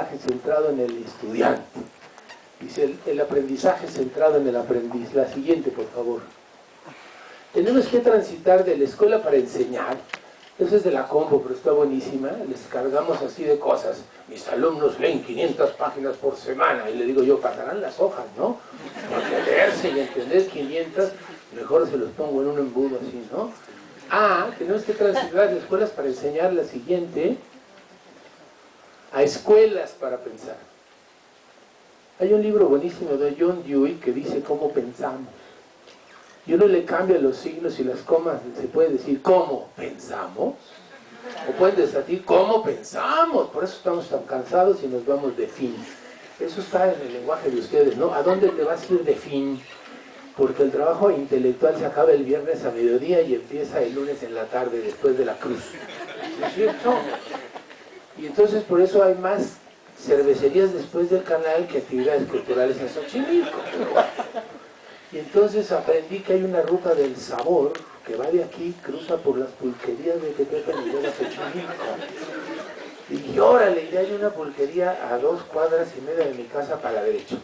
aprendizaje centrado en el estudiante. Dice, el aprendizaje centrado en el aprendiz. La siguiente, por favor. Tenemos que transitar de la escuela para enseñar. Eso es de la combo, pero está buenísima. Les cargamos así de cosas. Mis alumnos leen 500 páginas por semana. Y le digo yo, pasarán las hojas, ¿no? Porque leerse y entender 500, mejor se los pongo en un embudo así, ¿no? Tenemos que transitar de escuelas para enseñar. La siguiente, a escuelas para pensar. Hay un libro buenísimo de John Dewey que dice cómo pensamos. Y uno le cambia los signos y las comas, se puede decir ¿cómo pensamos? O pueden decir ¿cómo pensamos? Por eso estamos tan cansados y nos vamos de fin. Eso está en el lenguaje de ustedes, ¿no? ¿A dónde te vas a ir de fin? Porque el trabajo intelectual se acaba el viernes a mediodía y empieza el lunes en la tarde después de la cruz. ¿Es cierto? Y entonces por eso hay más cervecerías después del canal que actividades culturales en Xochimilco. Y entonces aprendí que hay una ruta del sabor que va de aquí, cruza por las pulquerías de Tepepan y llega a Xochimilco. Y dije, órale, ya hay una pulquería a 2 cuadras y media de mi casa para la derecha.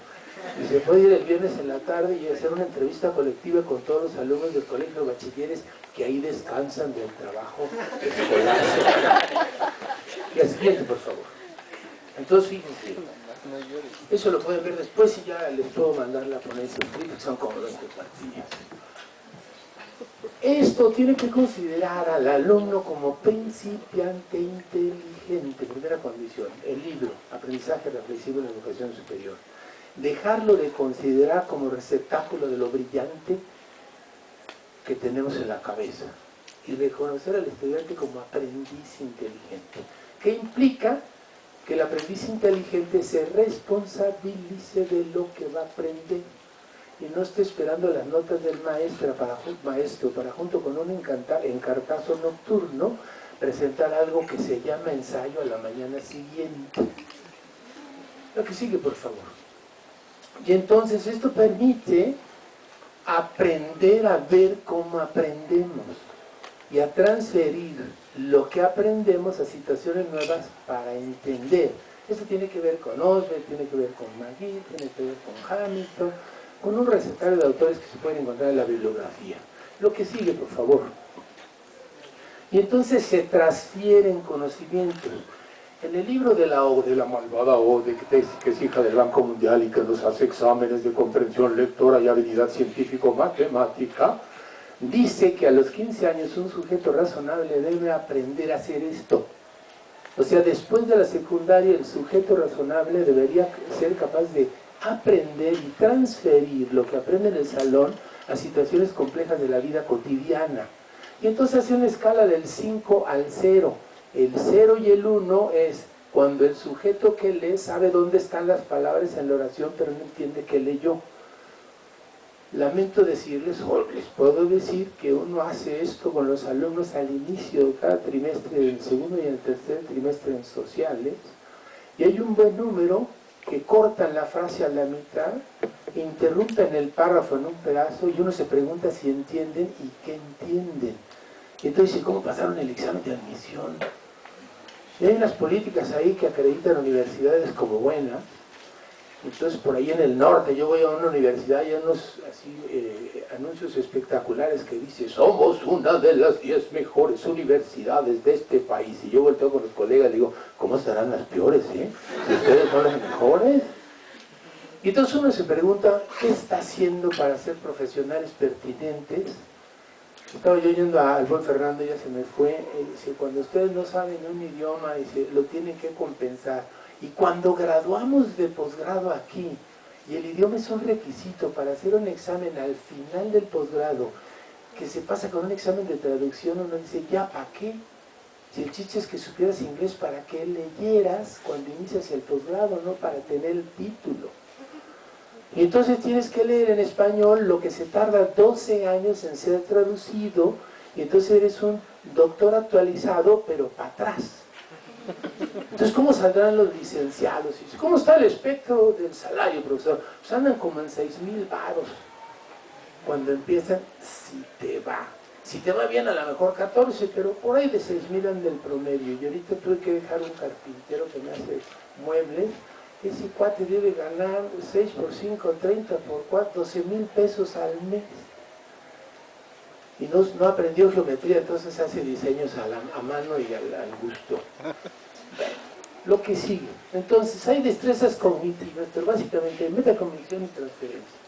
Y se puede ir el viernes en la tarde y hacer una entrevista colectiva con todos los alumnos del colegio de bachilleres que ahí descansan del trabajo escolar. La siguiente, por favor. Entonces, fíjense, eso lo pueden ver después y ya les puedo mandar la ponencia escrita, que son como 20 cuartillas. Esto tiene que considerar al alumno como principiante inteligente, primera condición. El libro, Aprendizaje Reflexivo en la Educación Superior. Dejarlo de considerar como receptáculo de lo brillante que tenemos en la cabeza y reconocer al estudiante como aprendiz inteligente. ¿Qué implica? Que el aprendiz inteligente se responsabilice de lo que va a aprender y no esté esperando las notas del maestro para junto con un encartazo nocturno presentar algo que se llama ensayo a la mañana siguiente. Lo que sigue, por favor. Y entonces esto permite aprender a ver cómo aprendemos y a transferir lo que aprendemos a situaciones nuevas para entender. Esto tiene que ver con Oswald, tiene que ver con Magee, tiene que ver con Hamilton, con un recetario de autores que se pueden encontrar en la bibliografía. Lo que sigue, por favor. Y entonces se transfieren conocimientos. En el libro de la malvada Ode, que es hija del Banco Mundial y que nos hace exámenes de comprensión lectora y habilidad científico-matemática, dice que a los 15 años un sujeto razonable debe aprender a hacer esto. O sea, después de la secundaria el sujeto razonable debería ser capaz de aprender y transferir lo que aprende en el salón a situaciones complejas de la vida cotidiana. Y entonces hace una escala del 5 al 0. El 0 y el 1 es cuando el sujeto que lee sabe dónde están las palabras en la oración, pero no entiende qué leyó. Lamento decirles, o les puedo decir que uno hace esto con los alumnos al inicio de cada trimestre, en el segundo y en el tercer trimestre en sociales, y hay un buen número que cortan la frase a la mitad, interrumpen el párrafo en un pedazo y uno se pregunta si entienden y qué entienden. Y entonces, ¿cómo pasaron el examen de admisión? Y hay unas políticas ahí que acreditan universidades como buenas. Entonces por ahí en el norte yo voy a una universidad y hay unos anuncios espectaculares que dice somos una de las 10 mejores universidades de este país, y yo volteo con los colegas y digo, ¿cómo estarán las peores, si ustedes son las mejores? Y entonces uno se pregunta, ¿qué está haciendo para ser profesionales pertinentes? Estaba yo oyendo al buen Fernando, ya se me fue, dice, cuando ustedes no saben un idioma, dice, lo tienen que compensar. Y cuando graduamos de posgrado aquí, y el idioma es un requisito para hacer un examen al final del posgrado, que se pasa con un examen de traducción, uno dice, ¿ya para qué? Si el chiste es que supieras inglés para que leyeras cuando inicias el posgrado, no para tener el título. Y entonces tienes que leer en español lo que se tarda 12 años en ser traducido, y entonces eres un doctor actualizado, pero para atrás. Entonces, ¿cómo saldrán los licenciados? ¿Cómo está el espectro del salario, profesor? Pues andan como en 6,000 varos. Cuando empiezan, si te va. Si te va bien, a lo mejor 14, pero por ahí de 6,000 anda el promedio. Y ahorita tuve que dejar un carpintero que me hace muebles. Ese cuate debe ganar 6 por 5, 30 por 4, 12,000 pesos al mes. Y no aprendió geometría, entonces hace diseños a mano y al gusto. Bueno, lo que sigue. Entonces, hay destrezas cognitivas, pero básicamente hay metacognición y transferencia.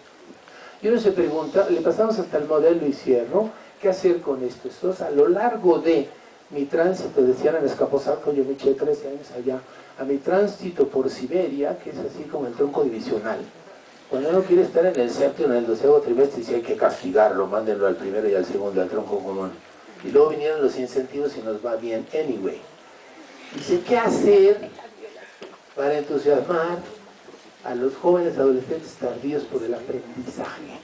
Y uno se pregunta, le pasamos hasta el modelo y cierro, ¿qué hacer con esto? Entonces, a lo largo de mi tránsito, decían en Escaposalco, yo me eché 13 años allá, a mi tránsito por Siberia, que es así como el tronco divisional. Cuando uno quiere estar en el séptimo, en el 12º trimestre, dice hay que castigarlo, mándenlo al primero y al segundo, al tronco común. Y luego vinieron los incentivos y nos va bien anyway. Dice, ¿qué hacer para entusiasmar a los jóvenes adolescentes tardíos por el aprendizaje?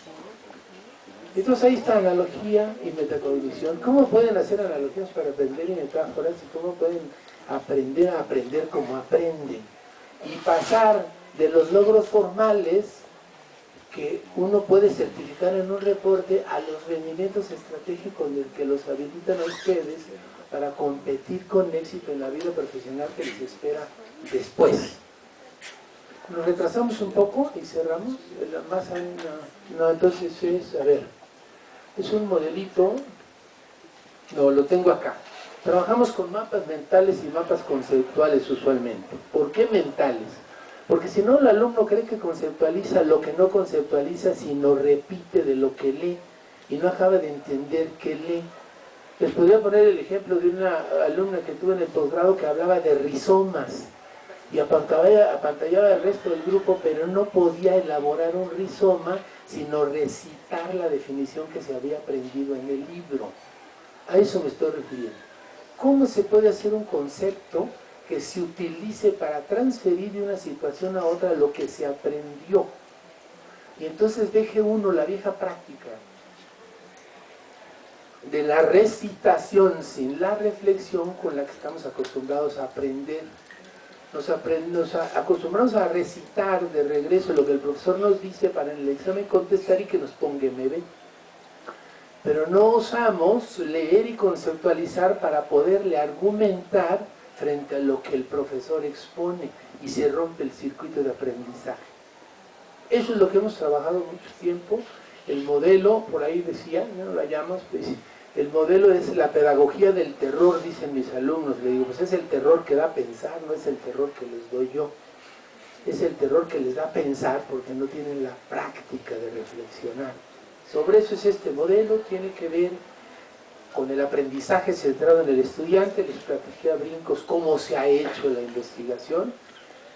Entonces ahí está analogía y metacognición. ¿Cómo pueden hacer analogías para aprender y metáforas? ¿Y cómo pueden aprender a aprender como aprenden? Y pasar de los logros formales que uno puede certificar en un reporte a los rendimientos estratégicos del que los habilitan a ustedes para competir con éxito en la vida profesional que les espera después. Nos retrasamos un poco y cerramos. No, entonces es, a ver, es un modelito, no, lo tengo acá. Trabajamos con mapas mentales y mapas conceptuales usualmente. ¿Por qué mentales? Porque si no, el alumno cree que conceptualiza lo que no conceptualiza, sino repite de lo que lee y no acaba de entender qué lee. Les podría poner el ejemplo de una alumna que tuve en el posgrado que hablaba de rizomas y apantallaba al resto del grupo, pero no podía elaborar un rizoma sino recitar la definición que se había aprendido en el libro. A eso me estoy refiriendo. ¿Cómo se puede hacer un concepto que se utilice para transferir de una situación a otra lo que se aprendió? Y entonces deje uno la vieja práctica de la recitación sin la reflexión con la que estamos acostumbrados a aprender. Nos acostumbramos a recitar de regreso lo que el profesor nos dice para en el examen contestar y que nos ponga MB. Pero no osamos leer y conceptualizar para poderle argumentar frente a lo que el profesor expone y se rompe el circuito de aprendizaje. Eso es lo que hemos trabajado mucho tiempo. El modelo, por ahí decía, no lo llamamos, pues, el modelo es la pedagogía del terror, dicen mis alumnos. Le digo, pues es el terror que da a pensar, no es el terror que les doy yo. Es el terror que les da a pensar porque no tienen la práctica de reflexionar. Sobre eso es este modelo, tiene que ver con el aprendizaje centrado en el estudiante. Les platiqué a brincos cómo se ha hecho la investigación.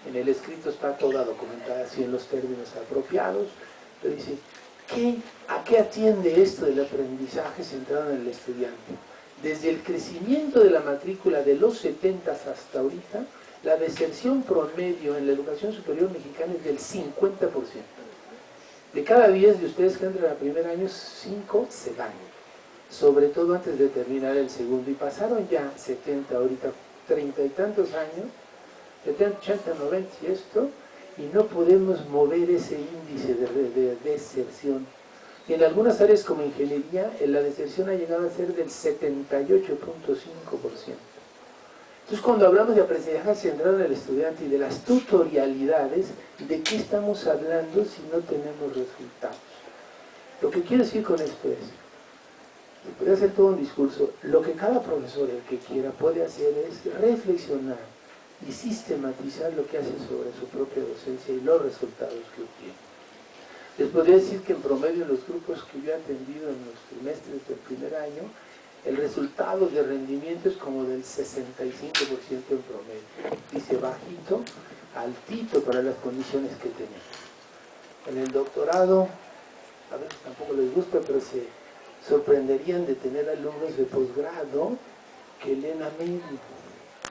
En el escrito está toda documentada así en los términos apropiados. Pero dice, ¿a qué atiende esto del aprendizaje centrado en el estudiante? Desde el crecimiento de la matrícula de los 70 hasta ahorita, la deserción promedio en la educación superior mexicana es del 50%. De cada 10 de ustedes que entran al primer año, 5 se van. Sobre todo antes de terminar el segundo. Y pasaron ya 70, ahorita 30 y tantos años, 70, 80, 90 y esto, y no podemos mover ese índice de deserción. Y en algunas áreas como ingeniería, la deserción ha llegado a ser del 78.5%. Entonces, cuando hablamos de aprendizaje centrado en el estudiante y de las tutorialidades, ¿de qué estamos hablando si no tenemos resultados? Lo que quiero decir con esto es, y puede hacer todo un discurso, lo que cada profesor, el que quiera, puede hacer es reflexionar y sistematizar lo que hace sobre su propia docencia y los resultados que obtiene. Les podría decir que en promedio en los grupos que yo he atendido en los trimestres del primer año, el resultado de rendimiento es como del 65% en promedio. Dice bajito, altito para las condiciones que tenemos. En el doctorado, a veces tampoco les gusta, pero se sorprenderían de tener alumnos de posgrado que leen a medio.